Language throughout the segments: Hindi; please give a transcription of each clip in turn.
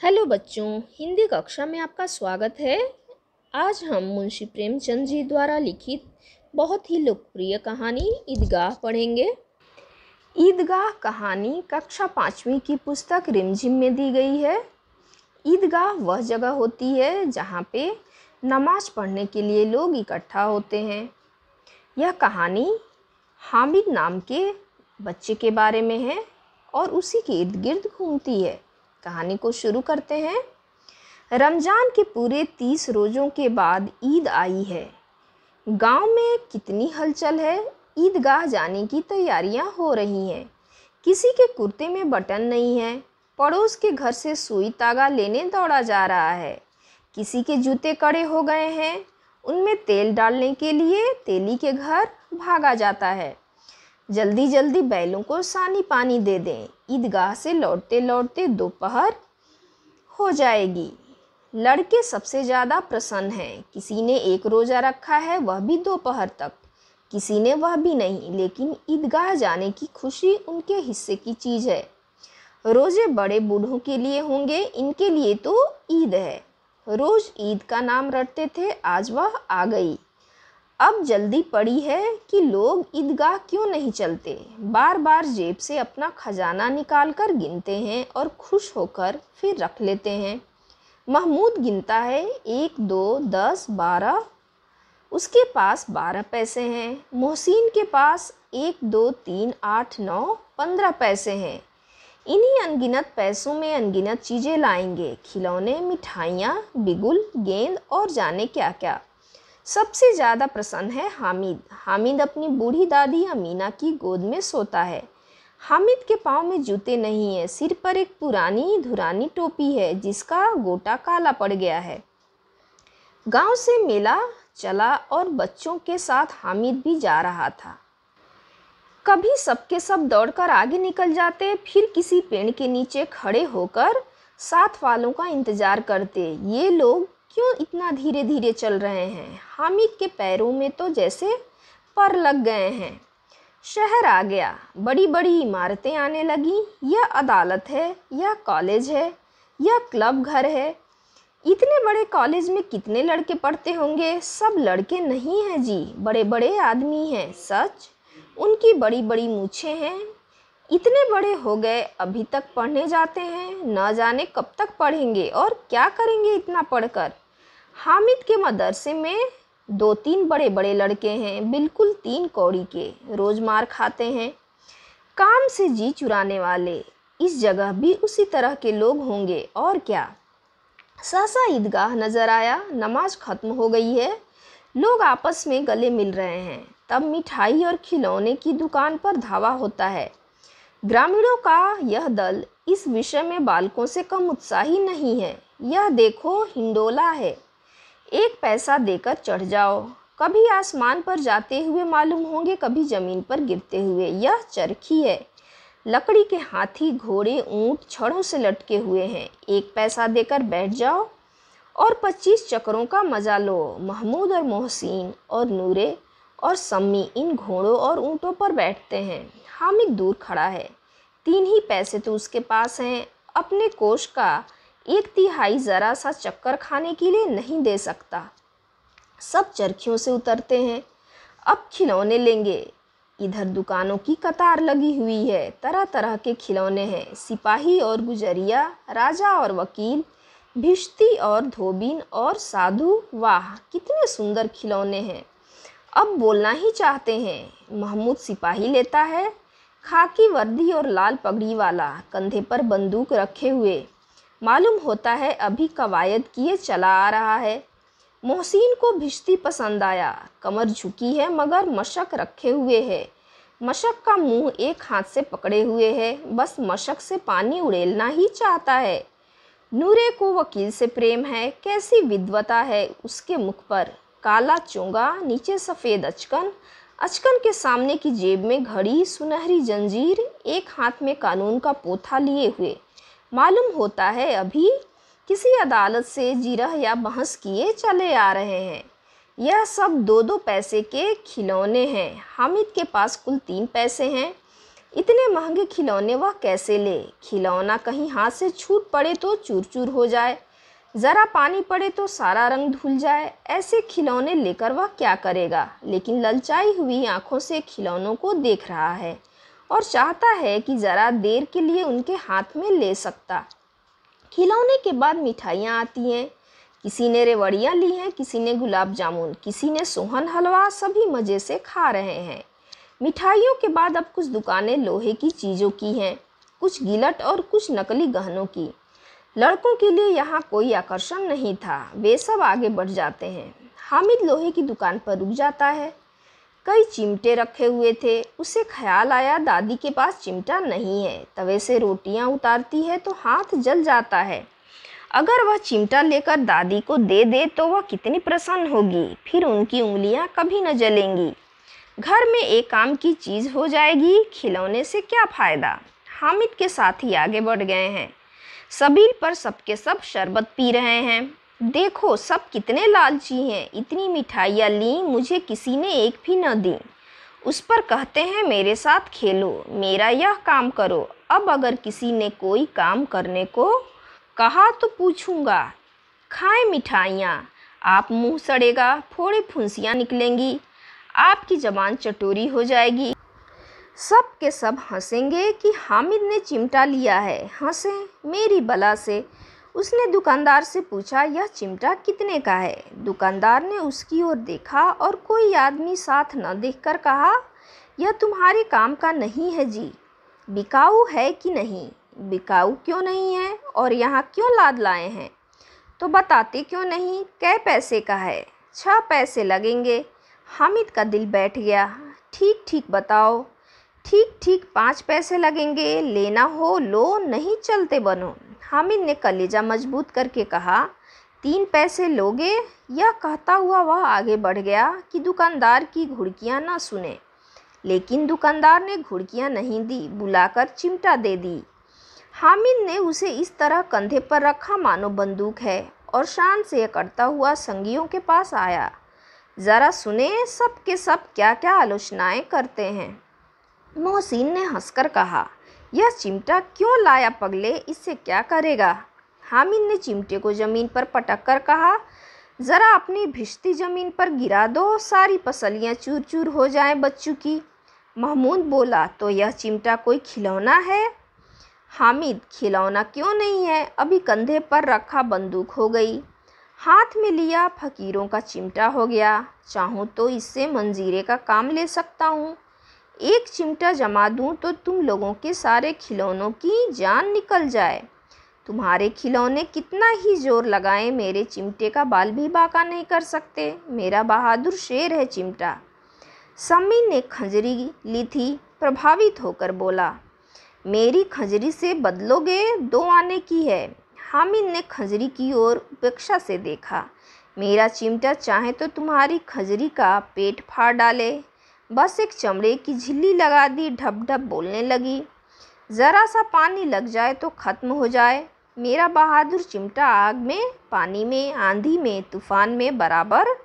हेलो बच्चों, हिंदी कक्षा में आपका स्वागत है। आज हम मुंशी प्रेमचंद जी द्वारा लिखित बहुत ही लोकप्रिय कहानी ईदगाह पढ़ेंगे। ईदगाह कहानी कक्षा 5वीं की पुस्तक रिमझिम में दी गई है। ईदगाह वह जगह होती है जहाँ पे नमाज पढ़ने के लिए लोग इकट्ठा होते हैं। यह कहानी हामिद नाम के बच्चे के बारे में है और उसी के इर्द गिर्द घूमती है। कहानी को शुरू करते हैं। रमज़ान के पूरे 30 रोज़ों के बाद ईद आई है। गांव में कितनी हलचल है। ईदगाह जाने की तैयारियां हो रही हैं। किसी के कुर्ते में बटन नहीं है। पड़ोस के घर से सुई तागा लेने दौड़ा जा रहा है। किसी के जूते कड़े हो गए हैं। उनमें तेल डालने के लिए तेली के घर भागा जाता है। जल्दी जल्दी बैलों को सानी पानी दे दें। ईदगाह से लौटते लौटते दोपहर हो जाएगी। लड़के सबसे ज़्यादा प्रसन्न हैं। किसी ने एक रोज़ा रखा है, वह भी दोपहर तक। किसी ने वह भी नहीं, लेकिन ईदगाह जाने की खुशी उनके हिस्से की चीज़ है। रोज़े बड़े बूढ़ों के लिए होंगे, इनके लिए तो ईद है। रोज़ ईद का नाम रटते थे, आज वह आ गई। अब जल्दी पड़ी है कि लोग ईदगाह क्यों नहीं चलते। बार बार जेब से अपना खजाना निकाल कर गिनते हैं और खुश होकर फिर रख लेते हैं। महमूद गिनता है, 1 2 10 12। उसके पास 12 पैसे हैं। मोहसिन के पास 1 2 3 8 9 15 पैसे हैं। इन्हीं अनगिनत पैसों में अनगिनत चीज़ें लाएंगे, खिलौने, मिठाइयाँ, बिगुल, गेंद और जाने क्या क्या। सबसे ज़्यादा प्रसन्न है हामिद। हामिद अपनी बूढ़ी दादी अमीना की गोद में सोता है। हामिद के पाँव में जूते नहीं है। सिर पर एक पुरानी धुरानी टोपी है जिसका गोटा काला पड़ गया है। गांव से मेला चला और बच्चों के साथ हामिद भी जा रहा था। कभी सबके सब दौड़कर आगे निकल जाते, फिर किसी पेड़ के नीचे खड़े होकर साथ वालों का इंतजार करते। ये लोग क्यों इतना धीरे धीरे चल रहे हैं। हामिद के पैरों में तो जैसे पर लग गए हैं। शहर आ गया। बड़ी बड़ी इमारतें आने लगी। यह अदालत है, यह कॉलेज है, यह क्लब घर है। इतने बड़े कॉलेज में कितने लड़के पढ़ते होंगे। सब लड़के नहीं हैं जी, बड़े बड़े आदमी हैं। सच, उनकी बड़ी बड़ी मूछें हैं। इतने बड़े हो गए, अभी तक पढ़ने जाते हैं। न जाने कब तक पढ़ेंगे और क्या करेंगे इतना पढ़कर। हामिद के मदरसे में 2-3 बड़े बड़े लड़के हैं, बिल्कुल 3 कौड़ी के। रोज़ मार खाते हैं, काम से जी चुराने वाले। इस जगह भी उसी तरह के लोग होंगे और क्या। सहसा ईदगाह नज़र आया। नमाज खत्म हो गई है। लोग आपस में गले मिल रहे हैं। तब मिठाई और खिलौने की दुकान पर धावा होता है। ग्रामीणों का यह दल इस विषय में बालकों से कम उत्साही नहीं है। यह देखो, हिंडोला है, 1 पैसा देकर चढ़ जाओ। कभी आसमान पर जाते हुए मालूम होंगे, कभी ज़मीन पर गिरते हुए। यह चरखी है, लकड़ी के हाथी, घोड़े, ऊंट छड़ों से लटके हुए हैं। 1 पैसा देकर बैठ जाओ और 25 चक्रों का मज़ा लो। महमूद और मोहसिन और नूरे और सम्मी इन घोड़ों और ऊँटों पर बैठते हैं। हामिद दूर खड़ा है। 3 ही पैसे तो उसके पास हैं। अपने कोष का 1/3 ज़रा सा चक्कर खाने के लिए नहीं दे सकता। सब चरखियों से उतरते हैं। अब खिलौने लेंगे। इधर दुकानों की कतार लगी हुई है। तरह तरह के खिलौने हैं। सिपाही और गुजरिया, राजा और वकील, भिश्ती और धोबिन और साधु। वाह, कितने सुंदर खिलौने हैं। अब बोलना ही चाहते हैं। महमूद सिपाही लेता है, खाकी वर्दी और लाल पगड़ी वाला, कंधे पर बंदूक रखे हुए। मालूम होता है अभी कवायद किए चला आ रहा है। मोहसिन को भिश्ती पसंद आया। कमर झुकी है मगर मशक रखे हुए है। मशक का मुंह एक हाथ से पकड़े हुए है, बस मशक से पानी उड़ेलना ही चाहता है। नूरे को वकील से प्रेम है। कैसी विद्वता है उसके मुख पर। काला चोंगा, नीचे सफ़ेद अचकन, अचकन के सामने की जेब में घड़ी, सुनहरी जंजीर, एक हाथ में कानून का पोथा लिए हुए। मालूम होता है अभी किसी अदालत से जिरह या बहस किए चले आ रहे हैं। यह सब 2-2 पैसे के खिलौने हैं। हामिद के पास कुल 3 पैसे हैं। इतने महंगे खिलौने वह कैसे ले? खिलौना कहीं हाथ से छूट पड़े तो चूर चूर हो जाए, ज़रा पानी पड़े तो सारा रंग धुल जाए। ऐसे खिलौने लेकर वह क्या करेगा? लेकिन ललचाई हुई आंखों से खिलौनों को देख रहा है और चाहता है कि ज़रा देर के लिए उनके हाथ में ले सकता। खिलौने के बाद मिठाइयाँ आती हैं। किसी ने रेवड़ियाँ ली हैं, किसी ने गुलाब जामुन, किसी ने सोहन हलवा। सभी मज़े से खा रहे हैं। मिठाइयों के बाद अब कुछ दुकानें लोहे की चीज़ों की हैं, कुछ गिलट और कुछ नकली गहनों की। लड़कों के लिए यहाँ कोई आकर्षण नहीं था, वे सब आगे बढ़ जाते हैं। हामिद लोहे की दुकान पर रुक जाता है। कई चिमटे रखे हुए थे। उसे ख्याल आया दादी के पास चिमटा नहीं है। तवे से रोटियां उतारती है तो हाथ जल जाता है। अगर वह चिमटा लेकर दादी को दे दे तो वह कितनी प्रसन्न होगी, फिर उनकी उंगलियां कभी न जलेंगी। घर में एक काम की चीज़ हो जाएगी। खिलौने से क्या फ़ायदा? हामिद के साथी आगे बढ़ गए हैं। सबील पर सबके सब शरबत पी रहे हैं। देखो सब कितने लालची हैं, इतनी मिठाइयाँ ली, मुझे किसी ने एक भी न दी। उस पर कहते हैं मेरे साथ खेलो, मेरा यह काम करो। अब अगर किसी ने कोई काम करने को कहा तो पूछूंगा। खाएं मिठाइयाँ, आप मुंह सड़ेगा, फोड़े फुंसियाँ निकलेंगी, आपकी ज़बान चटोरी हो जाएगी। सब के सब हंसेंगे कि हामिद ने चिमटा लिया है। हंसें मेरी बला से। उसने दुकानदार से पूछा, यह चिमटा कितने का है? दुकानदार ने उसकी ओर देखा और कोई आदमी साथ न देखकर कहा, यह तुम्हारे काम का नहीं है जी। बिकाऊ है कि नहीं? बिकाऊ क्यों नहीं है और यहाँ क्यों लाद लाए हैं? तो बताते क्यों नहीं? कै पैसे का है? 6 पैसे लगेंगे। हामिद का दिल बैठ गया। ठीक ठीक बताओ। ठीक ठीक 5 पैसे लगेंगे। लेना हो लो, नहीं चलते बनो। हामिद ने कलेजा मजबूत करके कहा, 3 पैसे लोगे? यह कहता हुआ वह आगे बढ़ गया कि दुकानदार की घुड़कियाँ न सुने। लेकिन दुकानदार ने घुड़कियाँ नहीं दी, बुलाकर चिमटा दे दी। हामिद ने उसे इस तरह कंधे पर रखा मानो बंदूक है और शान से अकड़ता हुआ संगियों के पास आया। ज़रा सुने सब के सब क्या क्या आलोचनाएं करते हैं। मोहसिन ने हंसकर कहा, यह चिमटा क्यों लाया पगले, इससे क्या करेगा? हामिद ने चिमटे को ज़मीन पर पटक कर कहा, ज़रा अपनी भिश्ती ज़मीन पर गिरा दो, सारी पसलियाँ चूर चूर हो जाएं बच्चों की। महमूद बोला, तो यह चिमटा कोई खिलौना है? हामिद, खिलौना क्यों नहीं है, अभी कंधे पर रखा बंदूक हो गई, हाथ में लिया फकीरों का चिमटा हो गया। चाहूँ तो इससे मंजीरे का काम ले सकता हूँ। एक चिमटा जमा दूँ तो तुम लोगों के सारे खिलौनों की जान निकल जाए। तुम्हारे खिलौने कितना ही जोर लगाएं, मेरे चिमटे का बाल भी बांका नहीं कर सकते। मेरा बहादुर शेर है चिमटा। सम्मी ने खंजरी ली थी, प्रभावित होकर बोला, मेरी खंजरी से बदलोगे? 2 आने की है। हामिद ने खंजरी की ओर उपेक्षा से देखा। मेरा चिमटा चाहे तो तुम्हारी खंजरी का पेट फाड़ डाले। बस एक चमड़े की झिल्ली लगा दी, ढप ढप बोलने लगी। ज़रा सा पानी लग जाए तो ख़त्म हो जाए। मेरा बहादुर चिमटा आग में, पानी में, आंधी में, तूफान में बराबर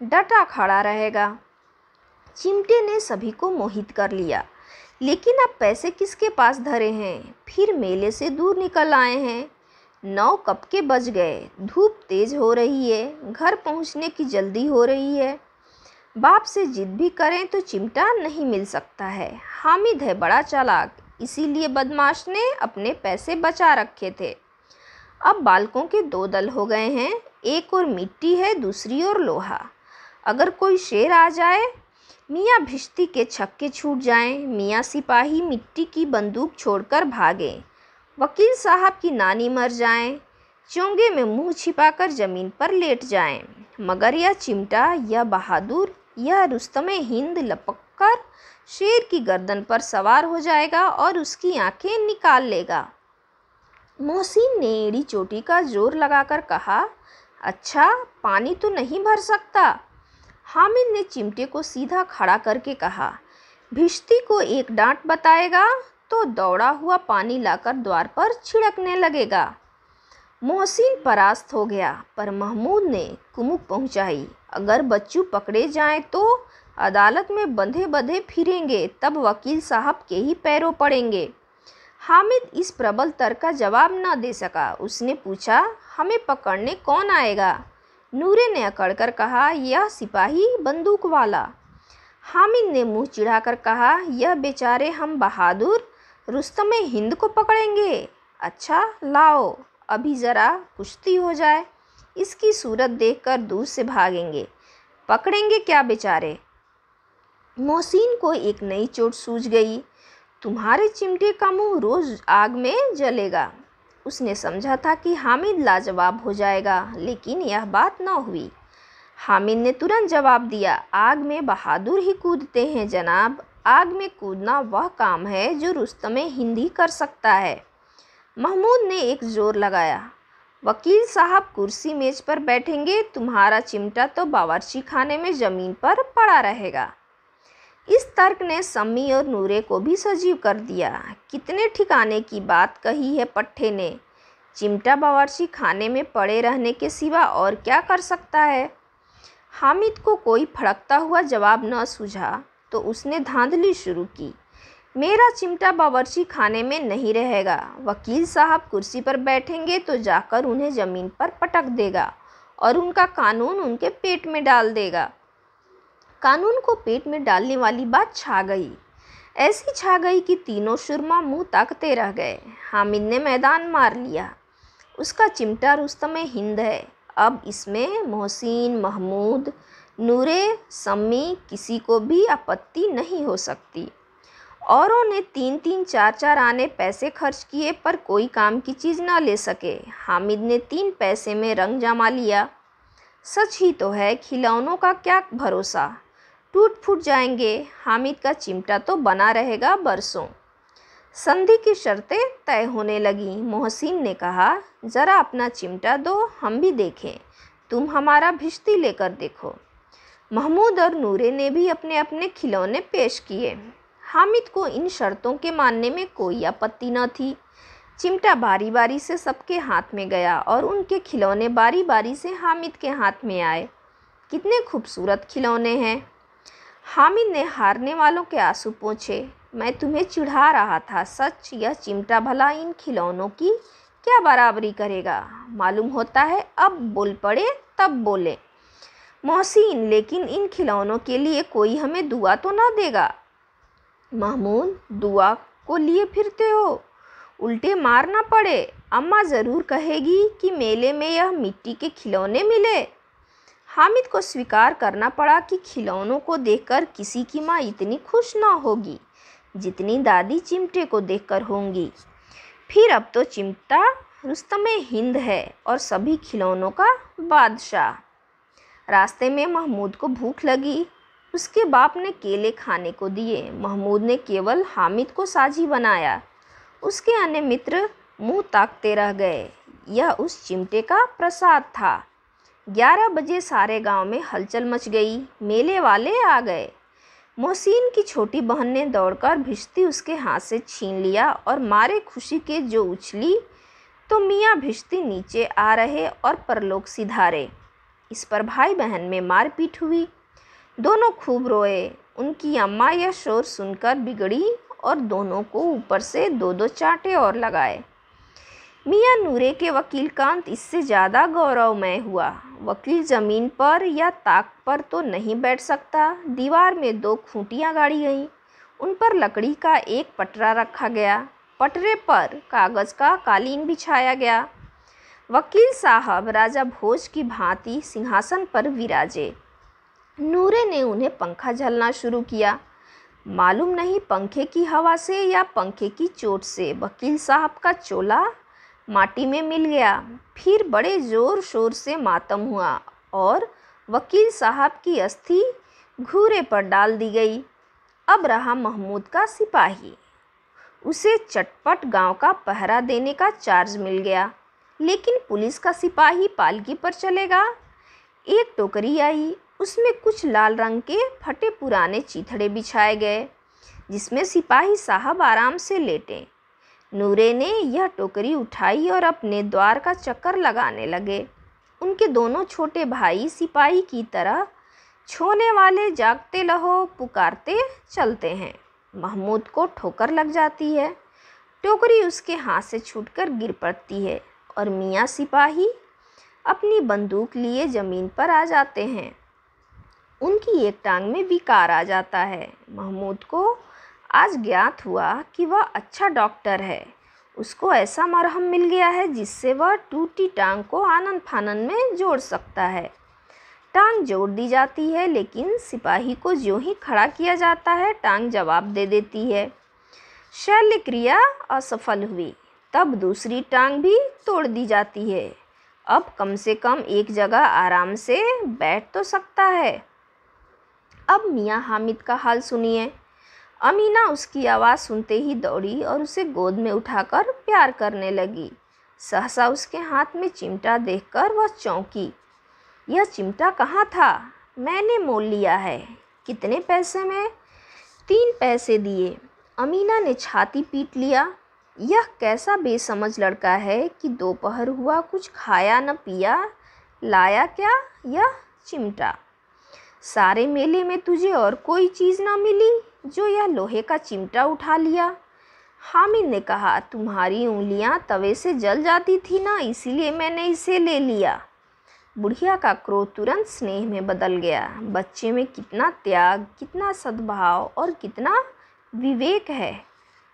डटा खड़ा रहेगा। चिमटे ने सभी को मोहित कर लिया। लेकिन अब पैसे किसके पास धरे हैं? फिर मेले से दूर निकल आए हैं। 9 कब के बज गए। धूप तेज हो रही है, घर पहुंचने की जल्दी हो रही है। बाप से जिद भी करें तो चिमटा नहीं मिल सकता है। हामिद है बड़ा चालाक, इसीलिए बदमाश ने अपने पैसे बचा रखे थे। अब बालकों के 2 दल हो गए हैं, एक और मिट्टी है, दूसरी ओर लोहा। अगर कोई शेर आ जाए, मियाँ भिश्ती के छक्के छूट जाएं, मियाँ सिपाही मिट्टी की बंदूक छोड़कर भागें, वकील साहब की नानी मर जाएं, चोंगे में मुंह छिपाकर ज़मीन पर लेट जाएं, मगर यह चिमटा, यह बहादुर, यह रुस्तमे हिंद लपककर शेर की गर्दन पर सवार हो जाएगा और उसकी आंखें निकाल लेगा। मोहसिन ने एड़ी चोटी का जोर लगाकर कहा, अच्छा पानी तो नहीं भर सकता। हामिद ने चिमटे को सीधा खड़ा करके कहा, भिश्ती को एक डांट बताएगा तो दौड़ा हुआ पानी लाकर द्वार पर छिड़कने लगेगा। मोहसिन परास्त हो गया, पर महमूद ने कुमुक पहुंचाई, अगर बच्चू पकड़े जाएं तो अदालत में बंधे बंधे फिरेंगे, तब वकील साहब के ही पैरों पड़ेंगे। हामिद इस प्रबल तर्क का जवाब न दे सका। उसने पूछा, हमें पकड़ने कौन आएगा? नूरे ने अकड़कर कहा, यह सिपाही बंदूक वाला। हामिद ने मुंह चिढ़ाकर कहा, यह बेचारे हम बहादुर रुस्तमे हिंद को पकड़ेंगे? अच्छा लाओ, अभी ज़रा कुश्ती हो जाए, इसकी सूरत देखकर दूर से भागेंगे। पकड़ेंगे क्या बेचारे? मोहसिन को एक नई चोट सूझ गई। तुम्हारे चिमटे का मुंह रोज आग में जलेगा। उसने समझा था कि हामिद लाजवाब हो जाएगा, लेकिन यह बात न हुई। हामिद ने तुरंत जवाब दिया, आग में बहादुर ही कूदते हैं जनाब। आग में कूदना वह काम है जो रुस्तमे हिंद ही कर सकता है। महमूद ने एक जोर लगाया, वकील साहब कुर्सी मेज पर बैठेंगे, तुम्हारा चिमटा तो बावर्ची खाने में ज़मीन पर पड़ा रहेगा। इस तर्क ने सम्मी और नूरे को भी सजीव कर दिया। कितने ठिकाने की बात कही है पट्टे ने। चिमटा बावर्ची खाने में पड़े रहने के सिवा और क्या कर सकता है? हामिद को कोई फड़कता हुआ जवाब न सूझा तो उसने धांधली शुरू की, मेरा चिमटा बावर्ची खाने में नहीं रहेगा। वकील साहब कुर्सी पर बैठेंगे तो जाकर उन्हें ज़मीन पर पटक देगा और उनका कानून उनके पेट में डाल देगा। कानून को पेट में डालने वाली बात छा गई, ऐसी छा गई कि तीनों सुरमा मुंह ताकते रह गए। हामिद ने मैदान मार लिया। उसका चिमटा रुस्तमे हिंद है। अब इसमें मोहसिन, महमूद, नूरे, सम्मी किसी को भी आपत्ति नहीं हो सकती। औरों ने 3-3, 4-4 आने पैसे खर्च किए पर कोई काम की चीज़ ना ले सके। हामिद ने 3 पैसे में रंग जमा लिया। सच ही तो है, खिलौनों का क्या भरोसा, टूट फूट जाएंगे। हामिद का चिमटा तो बना रहेगा बरसों। संधि की शर्तें तय होने लगी। मोहसिन ने कहा, ज़रा अपना चिमटा दो, हम भी देखें। तुम हमारा भिश्ती लेकर देखो। महमूद और नूरे ने भी अपने अपने खिलौने पेश किए। हामिद को इन शर्तों के मानने में कोई आपत्ति न थी। चिमटा बारी बारी से सबके हाथ में गया और उनके खिलौने बारी बारी से हामिद के हाथ में आए। कितने खूबसूरत खिलौने हैं। हामिद ने हारने वालों के आंसू पोंछे। मैं तुम्हें चिढ़ा रहा था, सच यह चिमटा भला इन खिलौनों की क्या बराबरी करेगा। मालूम होता है अब बोल पड़े तब बोले। मोहसिन, लेकिन इन खिलौनों के लिए कोई हमें दुआ तो ना देगा? महमूद, दुआ को लिए फिरते हो, उल्टे मार ना पड़े। अम्मा ज़रूर कहेगी कि मेले में यह मिट्टी के खिलौने मिले। हामिद को स्वीकार करना पड़ा कि खिलौनों को देखकर किसी की माँ इतनी खुश ना होगी जितनी दादी चिमटे को देखकर होंगी। फिर अब तो चिमटा रुस्तमे हिंद है और सभी खिलौनों का बादशाह। रास्ते में महमूद को भूख लगी। उसके बाप ने केले खाने को दिए। महमूद ने केवल हामिद को साझी बनाया। उसके अन्य मित्र मुंह ताकते रह गए। यह उस चिमटे का प्रसाद था। 11 बजे सारे गांव में हलचल मच गई। मेले वाले आ गए। मोहसिन की छोटी बहन ने दौड़कर भिश्ती उसके हाथ से छीन लिया और मारे खुशी के जो उछली तो मियाँ भिश्ती नीचे आ रहे और परलोक सिधारे। इस पर भाई बहन में मारपीट हुई। दोनों खूब रोए। उनकी अम्मा यह शोर सुनकर बिगड़ी और दोनों को ऊपर से 2-2 चांटे और लगाए। मियाँ नूरे के वकील कांत इससे ज़्यादा गौरवमय हुआ। वकील ज़मीन पर या ताक पर तो नहीं बैठ सकता। दीवार में 2 खूंटियाँ गाड़ी गईं। उन पर लकड़ी का एक पटरा रखा गया। पटरे पर कागज़ का कालीन बिछाया गया। वकील साहब राजा भोज की भांति सिंहासन पर विराजे। नूरे ने उन्हें पंखा झलना शुरू किया। मालूम नहीं पंखे की हवा से या पंखे की चोट से वकील साहब का चोला माटी में मिल गया। फिर बड़े ज़ोर शोर से मातम हुआ और वकील साहब की अस्थि घूरे पर डाल दी गई। अब रहा महमूद का सिपाही। उसे चटपट गांव का पहरा देने का चार्ज मिल गया। लेकिन पुलिस का सिपाही पालकी पर चलेगा। एक टोकरी आई। उसमें कुछ लाल रंग के फटे पुराने चीथड़े बिछाए गए जिसमें सिपाही साहब आराम से लेटे। नूरे ने यह टोकरी उठाई और अपने द्वार का चक्कर लगाने लगे। उनके दोनों छोटे भाई सिपाही की तरह छोने वाले जागते रहो पुकारते चलते हैं। महमूद को ठोकर लग जाती है। टोकरी उसके हाथ से छूटकर गिर पड़ती है और मियाँ सिपाही अपनी बंदूक लिए ज़मीन पर आ जाते हैं। उनकी एक टांग में विकार आ जाता है। महमूद को आज ज्ञात हुआ कि वह अच्छा डॉक्टर है। उसको ऐसा मरहम मिल गया है जिससे वह टूटी टांग को आनन फानन में जोड़ सकता है। टांग जोड़ दी जाती है, लेकिन सिपाही को ज्यों ही खड़ा किया जाता है टांग जवाब दे देती है। शल्य क्रिया असफल हुई। तब दूसरी टांग भी तोड़ दी जाती है। अब कम से कम एक जगह आराम से बैठ तो सकता है। अब मियाँ हामिद का हाल सुनिए। अमीना उसकी आवाज़ सुनते ही दौड़ी और उसे गोद में उठाकर प्यार करने लगी। सहसा उसके हाथ में चिमटा देखकर वह चौंकी। यह चिमटा कहाँ था? मैंने मोल लिया है। कितने पैसे में? 3 पैसे दिए। अमीना ने छाती पीट लिया। यह कैसा बेसमझ लड़का है कि दोपहर हुआ कुछ खाया न पिया, लाया क्या? यह चिमटा। सारे मेले में तुझे और कोई चीज़ न मिली जो यह लोहे का चिमटा उठा लिया? हामिद ने कहा, तुम्हारी उंगलियां तवे से जल जाती थी ना, इसीलिए मैंने इसे ले लिया। बुढ़िया का क्रोध तुरंत स्नेह में बदल गया। बच्चे में कितना त्याग, कितना सद्भाव और कितना विवेक है।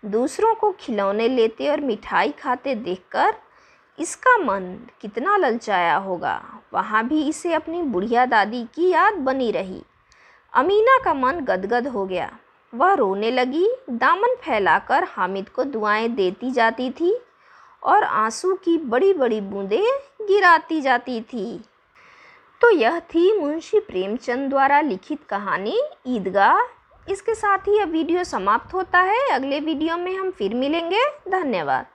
दूसरों को खिलौने लेते और मिठाई खाते देखकर इसका मन कितना ललचाया होगा। वहाँ भी इसे अपनी बुढ़िया दादी की याद बनी रही। अमीना का मन गदगद हो गया। वह रोने लगी। दामन फैलाकर हामिद को दुआएं देती जाती थी और आंसू की बड़ी बड़ी बूंदें गिराती जाती थी। तो यह थी मुंशी प्रेमचंद द्वारा लिखित कहानी ईदगाह। इसके साथ ही यह वीडियो समाप्त होता है। अगले वीडियो में हम फिर मिलेंगे। धन्यवाद।